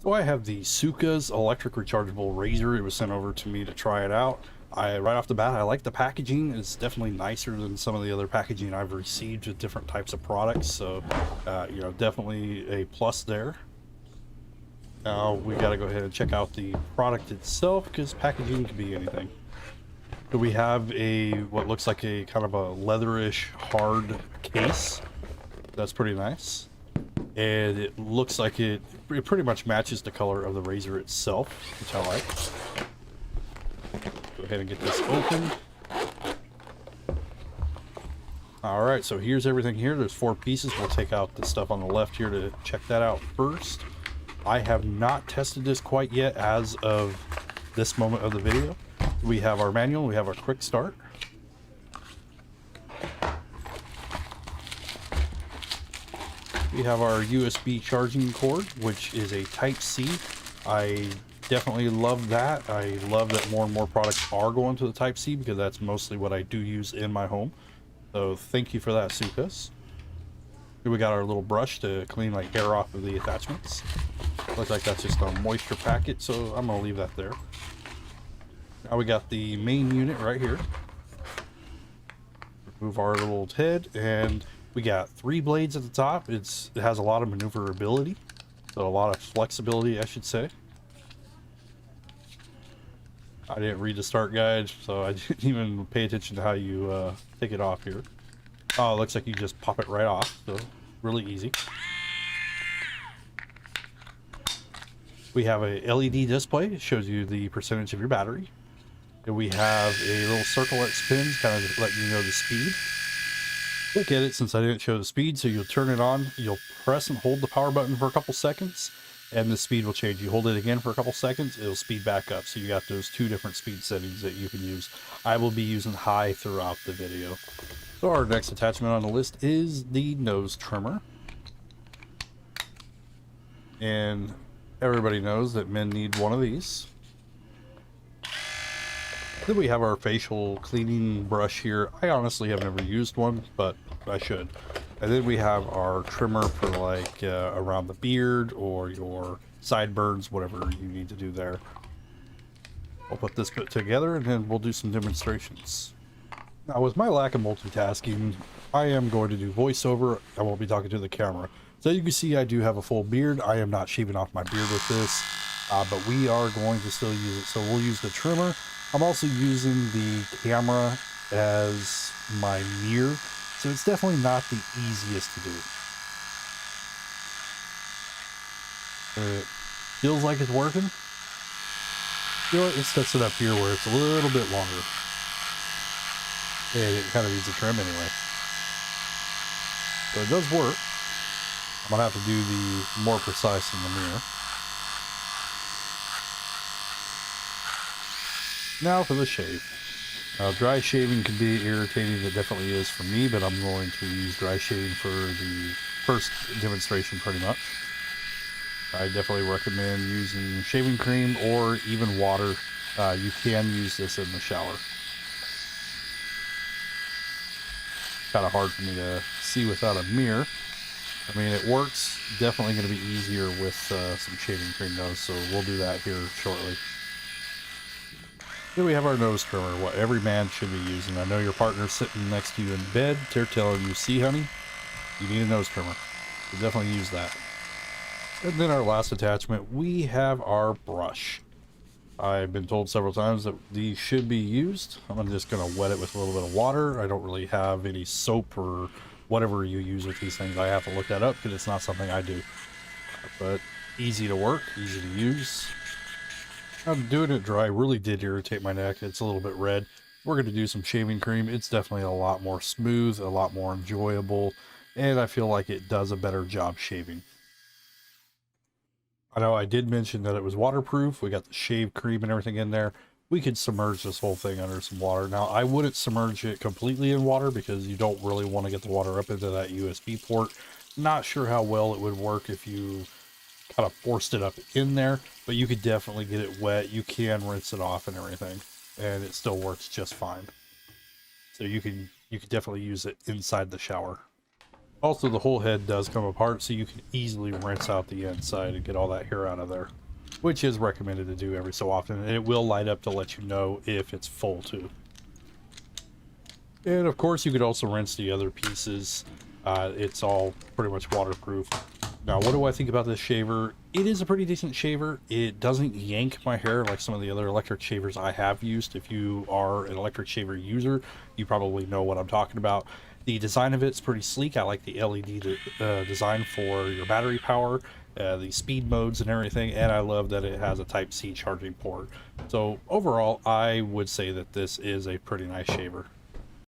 So I have the SOOCAS electric rechargeable razor. It was sent over to me to try it out. Right off the bat, I like the packaging. It's definitely nicer than some of the other packaging I've received with different types of products. So, definitely a plus there. Now we got to go ahead and check out the product itself because packaging can be anything. So we have what looks like a kind of a leatherish hard case. That's pretty nice. And it looks like it pretty much matches the color of the razor itself, which I like. Go ahead and get this open. All right, so here's everything here. There's 4 pieces. We'll take out the stuff on the left here to check that out first. I have not tested this quite yet as of this moment of the video. We have our manual, we have our quick start. We have our USB charging cord, which is a Type-C. I definitely love that. I love that more and more products are going to the Type-C because that's mostly what I do use in my home. So thank you for that, SOOCAS. Here we got our little brush to clean like hair off of the attachments. Looks like that's just a moisture packet, so I'm gonna leave that there. Now we got the main unit right here. Remove our little head, and we got 3 blades at the top. It has a lot of maneuverability, so a lot of flexibility, I should say. I didn't read the start guide, so I didn't even pay attention to how you take it off here. Oh, it looks like you just pop it right off, so really easy. We have a LED display. It shows you the percentage of your battery. And we have a little circle that spins, kind of letting you know the speed. Look at it since I didn't show the speed, so you'll turn it on, you'll press and hold the power button for a couple seconds, and the speed will change. You hold it again for a couple seconds, it'll speed back up. So you got those 2 different speed settings that you can use. I will be using high throughout the video. So our next attachment on the list is the nose trimmer. And everybody knows that men need one of these. Then we have our facial cleaning brush here. I honestly have never used one, but I should. And then we have our trimmer for like around the beard or your sideburns, whatever you need to do there. I'll put this bit together and then we'll do some demonstrations. Now with my lack of multitasking, I am going to do voiceover. I won't be talking to the camera. So you can see I do have a full beard. I am not shaving off my beard with this, but we are going to still use it. So we'll use the trimmer. I'm also using the camera as my mirror, so it's definitely not the easiest to do. It feels like it's working. You know what, it sets it up here where it's a little bit longer. And it kind of needs a trim anyway. So it does work. I'm gonna have to do the more precise in the mirror. Now for the shave. Now dry shaving can be irritating, it definitely is for me, but I'm going to use dry shaving for the first demonstration pretty much. I definitely recommend using shaving cream or even water. You can use this in the shower. Kind of hard for me to see without a mirror. I mean, it works. Definitely going to be easier with some shaving cream though, so we'll do that here shortly. Here we have our nose trimmer, what every man should be using. I know your partner's sitting next to you in bed. They're telling you, see honey, you need a nose trimmer. So definitely use that. And then our last attachment, we have our brush. I've been told several times that these should be used. I'm just going to wet it with a little bit of water. I don't really have any soap or whatever you use with these things. I have to look that up because it's not something I do. But easy to work, easy to use. Doing it dry really did irritate my neck. It's a little bit red. We're going to do some shaving cream. It's definitely a lot more smooth, a lot more enjoyable, and I feel like it does a better job shaving. I know I did mention that it was waterproof. We got the shave cream and everything in there. We could submerge this whole thing under some water. Now, I wouldn't submerge it completely in water because you don't really want to get the water up into that USB port. Not sure how well it would work if you kind of forced it up in there, but you could definitely get it wet. You can rinse it off and everything, and it still works just fine. So you could definitely use it inside the shower. Also, the whole head does come apart, so you can easily rinse out the inside and get all that hair out of there, which is recommended to do every so often, and it will light up to let you know if it's full too. And of course, you could also rinse the other pieces. It's all pretty much waterproof. Now, what do I think about this shaver? It is a pretty decent shaver. It doesn't yank my hair like some of the other electric shavers I have used. If you are an electric shaver user, you probably know what I'm talking about. The design of it's pretty sleek. I like the LED design for your battery power, the speed modes and everything, and I love that it has a Type-C charging port. So overall, I would say that this is a pretty nice shaver.